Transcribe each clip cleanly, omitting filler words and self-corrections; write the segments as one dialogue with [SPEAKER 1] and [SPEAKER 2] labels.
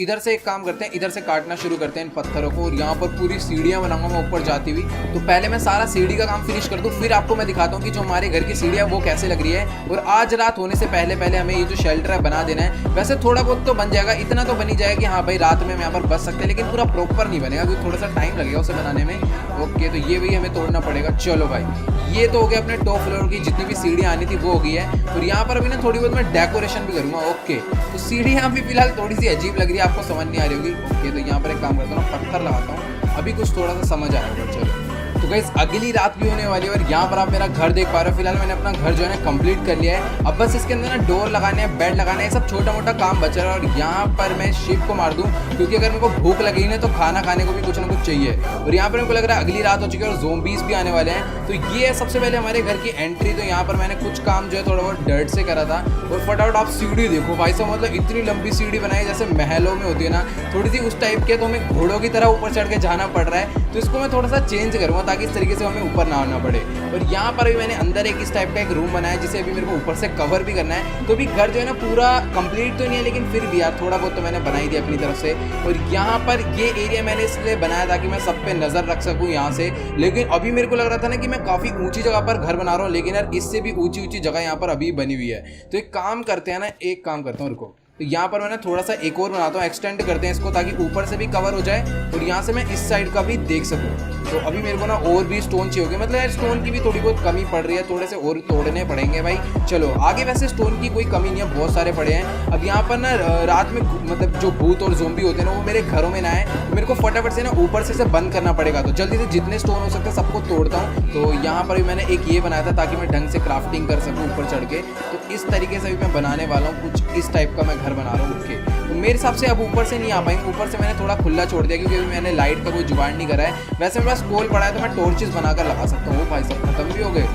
[SPEAKER 1] इधर से एक काम करते हैं, इधर से काटना शुरू करते हैं इन पत्थरों को और यहाँ पर पूरी सीढ़ियाँ बनाऊंगा मैं ऊपर जाती हुई। तो पहले मैं सारा सीढ़ी का काम फिनिश कर दूँ, फिर आपको मैं दिखाता हूँ कि जो हमारे घर की सीढ़ियाँ वो कैसे लग रही है। और आज रात होने से पहले पहले हमें ये जो शेल्टर है बना देना है। वैसे थोड़ा बहुत तो बन जाएगा, इतना तो बन ही जाएगा कि हाँ भाई रात में हम यहाँ पर बच सकते हैं, लेकिन पूरा प्रॉपर नहीं बनेगा क्योंकि थोड़ा सा टाइम लगेगा उसे बनाने में। ओके, तो ये भी हमें तोड़ना पड़ेगा। चलो भाई, ये तो हो गया अपने टॉप फ्लोर की जितनी भी सीढ़ियाँ आनी थी वो हो गई है। और यहाँ पर अभी ना थोड़ी बहुत मैं डेकोरेशन भी करूँगा। ओके, तो सीढ़ियाँ भी फिलहाल थोड़ी सी अजीब लग रही है, आपको समझ नहीं आ रही होगी। ओके, तो यहाँ पर एक काम करता हूँ, पत्थर लगाता हूँ, अभी कुछ थोड़ा सा समझ आएगा। चलो, तो गाइस अगली रात भी होने वाली है और यहाँ पर आप मेरा घर देख पा रहे हो। फिलहाल मैंने अपना घर जो है ना कंप्लीट कर लिया है। अब बस इसके अंदर ना डोर लगाने हैं, बेड लगाने हैं, सब छोटा मोटा काम बच रहा है। और यहाँ पर मैं शिप को मार दूँ क्योंकि अगर मेरे को भूख लगेगी ना तो खाना खाने को भी कुछ ना कुछ चाहिए। और यहाँ पर मेरे को लग रहा है अगली रात हो चुकी है और ज़ोंबीज भी आने वाले हैं। तो ये है सबसे पहले हमारे घर की एंट्री। तो यहाँ पर मैंने कुछ काम जो है थोड़ा बहुत डर्ट से करा था। और फटाफट आप सीढ़ी देखो भाई साहब, मतलब इतनी लंबी सीढ़ी बनाई जैसे महलों में होती है ना, थोड़ी सी उस टाइप के। तो हमें घोड़ों की तरह ऊपर चढ़ के जाना पड़ रहा है, तो इसको मैं थोड़ा सा चेंज करूँगा ताकि इस तरीके से हमें ऊपर ना आना पड़े। और यहाँ पर भी मैंने अंदर एक इस टाइप का एक रूम बनाया जिसे अभी मेरे को ऊपर से कवर भी करना है। तो अभी घर जो है ना पूरा कंप्लीट तो नहीं है, लेकिन फिर भी यार थोड़ा बहुत तो मैंने बना ही दिया अपनी तरफ से। और यहाँ पर ये एरिया मैंने इसलिए बनाया ताकि मैं सब पे नजर रख सकूँ यहाँ से। लेकिन अभी मेरे को लग रहा था ना कि मैं काफी ऊंची जगह पर घर बना रहा हूँ, लेकिन यार इससे भी ऊंची ऊंची जगह यहाँ पर अभी बनी हुई है। तो एक काम करते हैं ना, एक काम करता हूँ, रुको। तो यहाँ पर मैंने थोड़ा सा एक और बनाता हूँ, एक्सटेंड करते हैं इसको ताकि ऊपर से भी कवर हो जाए और यहाँ से मैं इस साइड का भी देख सकूँ। तो अभी मेरे को ना और भी स्टोन चाहिए होंगे, मतलब यार स्टोन की भी थोड़ी बहुत कमी पड़ रही है, थोड़े से और तोड़ने पड़ेंगे भाई। चलो आगे, वैसे स्टोन की कोई कमी नहीं है, बहुत सारे पड़े हैं। अब यहाँ पर ना रात में मतलब जो भूत और ज़ोंबी होते हैं ना वो मेरे घरों में ना आए, तो मेरे को फटाफट से ना ऊपर से बंद करना पड़ेगा। तो जल्दी से जितने स्टोन हो सकते हैं सबको तोड़ता हूँ। तो यहाँ पर भी मैंने एक ये बनाया था ताकि मैं ढंग से क्राफ्टिंग कर सकूँ ऊपर चढ़ के। तो इस तरीके से भी मैं बनाने वाला हूँ, कुछ इस टाइप का मैं घर बना रहा हूँ। ओके, तो मेरे हिसाब से अब ऊपर से नहीं आ पाएंगे, ऊपर से मैंने थोड़ा खुला छोड़ दिया क्योंकि अभी मैंने लाइट का कोई जुगाड़ नहीं करा है। वैसे मेरे पास कोल पड़ा है तो मैं टॉर्चेस बनाकर लगा सकता हूँ। भाई सब खत्म भी हो गए।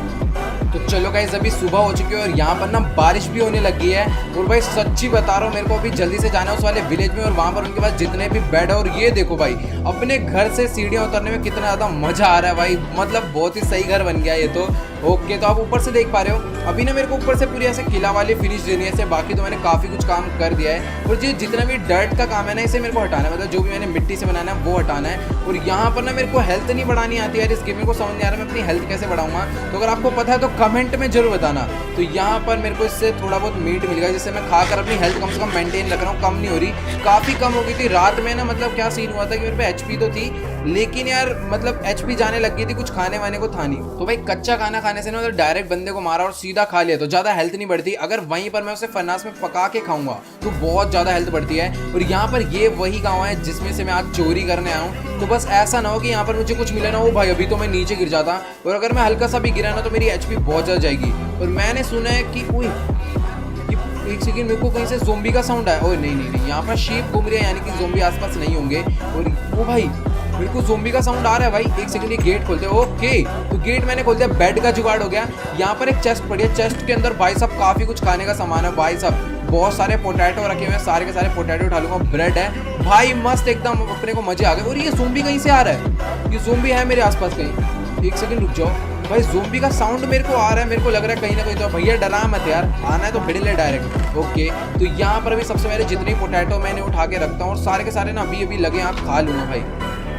[SPEAKER 1] तो चलो गाइस, अभी सुबह हो चुकी है और यहाँ पर ना बारिश भी होने लगी है। और भाई सच्ची बता रहा हूँ, मेरे को अभी जल्दी से जाना है उस वाले विलेज में और वहाँ पर उनके पास जितने भी बेड है। और ये देखो भाई, अपने घर से सीढ़ियाँ उतरने में कितना ज़्यादा मजा आ रहा है भाई, मतलब बहुत ही सही घर बन गया ये तो। ओके, तो आप ऊपर से देख पा रहे हो। अभी ना मेरे को ऊपर से पूरी ऐसे किला वाली फिनिश देनी है इसे, बाकी तो मैंने काफ़ी कुछ काम कर दिया है। और ये जितना भी डर्ट का काम है ना इसे मेरे को हटाना है, मतलब जो भी मैंने मिट्टी से बनाना है वो हटाना है। और यहाँ पर ना मेरे को हेल्थ नहीं बढ़ानी आती है, इस गेम में को समझ नहीं आ रहा मैं अपनी हेल्थ कैसे बढ़ाऊंगा। तो अगर आपको पता है तो कमेंट में जरूर बताना। तो यहाँ पर मेरे को इससे थोड़ा बहुत मीट मिल गया जिससे मैं खाकर अपनी हेल्थ कम से कम मेंटेन रख रहा हूँ, कम नहीं हो रही, काफ़ी कम हो गई थी रात में ना। मतलब क्या सीन हुआ था कि मेरे पे एचपी तो थी, लेकिन यार मतलब एचपी जाने लग गई थी, कुछ खाने वाने को था नहीं। तो भाई कच्चा खाना खाने से ना मतलब डायरेक्ट बंदे को मारा और सीधा खा लिया तो ज़्यादा हेल्थ नहीं बढ़ती। अगर वहीं पर मैं उसे फर्नास में पका के खाऊंगा तो बहुत ज़्यादा हेल्थ बढ़ती है। और यहाँ पर ये वही गाँव है जिसमें से मैं आज चोरी करने आया हूँ। तो बस ऐसा ना हो कि यहाँ पर मुझे कुछ मिले ना, वो भाई अभी तो मैं नीचे गिर जाता, और अगर मैं हल्का सा भी गिरा ना तो मेरी एचपी बहुत ज़्यादा जाएगी। और मैंने सुना है कि एक सेकंड, मेरे को कहीं से ज़ोंबी का साउंड आया। ओए नहीं, यहाँ पर शीप घूम रही है, यानी कि ज़ोंबी आसपास नहीं होंगे। और वो भाई मेरे को ज़ोंबी का साउंड आ रहा है भाई, एक सेकंड, ये गेट खोलते हैं। ओके, तो गेट मैंने खोल दिया, बेड का जुगाड़ हो गया। यहाँ पर एक चेस्ट पड़ी है, चेस्ट के अंदर भाई साहब काफ़ी कुछ खाने का सामान है भाई साहब, बहुत सारे पोटैटो रखे हुए हैं, सारे के सारे पोटैटो उठा लूँगा। ब्रेड है भाई मस्त एकदम, अपने को मजे आ गए। और ये ज़ोंबी कहीं से आ रहा है, ये ज़ोंबी है मेरे आसपास कहीं। एक सेकंड रुक जाओ भाई, ज़ोंबी का साउंड मेरे को आ रहा है, मेरे को लग रहा है कहीं ना कहीं। तो भैया डरा मत यार, आना है तो भिड़ ले डायरेक्ट। ओके, तो यहाँ पर अभी सबसे पहले जितने पोटैटो मैंने उठा के रखता हूँ और सारे के सारे ना अभी लगे आप खा लूँगा भाई।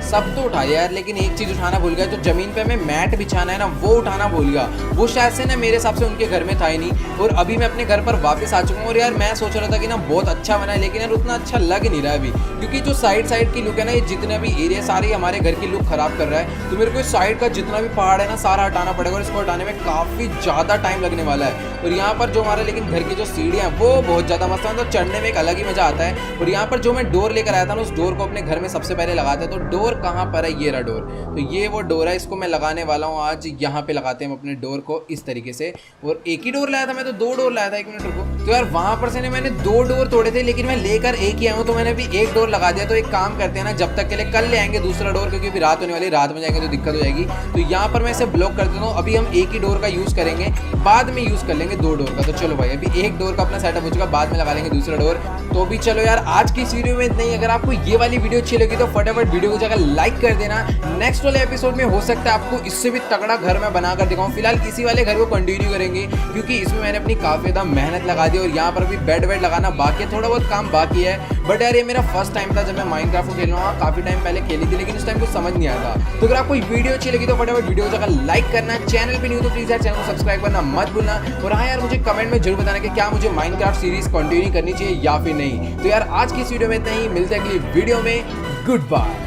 [SPEAKER 1] सब तो उठाया यार, लेकिन एक चीज़ उठाना भूल गया, तो ज़मीन पे हमें मैट बिछाना है ना वो उठाना भूल गया। वो शायद से ना मेरे हिसाब से उनके घर में था ही नहीं। और अभी मैं अपने घर पर वापस आ चुका हूँ। और यार मैं सोच रहा था कि ना बहुत अच्छा बना है, लेकिन यार उतना अच्छा लग नहीं रहा है अभी, क्योंकि जो साइड की लुक है ना, ये जितना भी एरिया सारे हमारे घर की लुक खराब कर रहा है। तो मेरे को इस साइड का जितना भी पहाड़ है ना सारा हटाना पड़ेगा और इसको हटाने में काफ़ी ज़्यादा टाइम लगने वाला है। और यहाँ पर जो हमारे लेकिन घर की जो सीढ़ियाँ हैं वो बहुत ज़्यादा मस्त है, तो चढ़ने में एक अलग ही मज़ा आता है। और यहाँ पर जो मैं डोर लेकर आया था ना, उस डोर को अपने घर में सबसे पहले लगाता है। तो डोर कहाँ पर है, ये रहा डोर। तो ये वो डोर है, इसको मैं लगाने वाला हूँ आज। यहाँ पे लगाते हैं अपने डोर को इस तरीके से। और एक ही डोर लाया था मैं, तो 2 डोर लाया था, 1 मिनट रुको। तो यार वहाँ पर से ना मैंने 2 डोर तोड़े थे, लेकिन मैं लेकर एक ही आया हूँ, तो मैंने अभी 1 डोर लगा दिया। तो एक काम करते हैं ना, जब तक के लिए कल ले आएंगे दूसरा डोर, क्योंकि अभी रात होने वाली, रात में जाएंगे तो दिक्कत हो जाएगी। तो यहाँ पर मैं इसे ब्लॉक कर देता हूँ। अभी हम एक ही डोर का यूज़ करेंगे, बाद में यूज़ कर लेंगे 2 डोर का। तो चलो भाई, अभी 1 डोर का अपना सेटअप हो चुका, बाद में लगा लेंगे दूसरा डोर। तो अभी चलो यार, आज की इस वीडियो में इतना ही। अगर आपको ये वाली वीडियो अच्छी लगी तो फटाफट वीडियो को जाकर जगह लाइक कर देना। नेक्स्ट वाले एपिसोड में हो सकता है आपको इससे भी तगड़ा घर मैं बनाकर दिखाऊं। फिलहाल इसी वाले घर को कंटिन्यू करेंगे क्योंकि इसमें मैंने अपनी काफी ज्यादा मेहनत लगा दी और यहाँ पर भी बेड वेड लगाना बाकी है, थोड़ा बहुत काम बाकी है। बट यार ये मेरा फर्स्ट टाइम था जब मैं माइनक्राफ्ट को खेल रहा हूँ। काफी टाइम पहले खेली थी लेकिन उस टाइम कुछ समझ नहीं आया था। तो अगर आपको वीडियो अच्छी लगी तो फटाफट वीडियो को जगह लाइक करना, चैनल पे न्यू तो प्लीज यार चैनल को सब्सक्राइब करना मत भूलना। और हाँ यार मुझे कमेंट में जरूर बताना कि क्या मुझे माइनक्राफ्ट सीरीज कंटिन्यू करनी चाहिए या फिर नहीं। तो यार आज की इस वीडियो में इतना ही, मिलते हैं अगली वीडियो में, गुड बाय।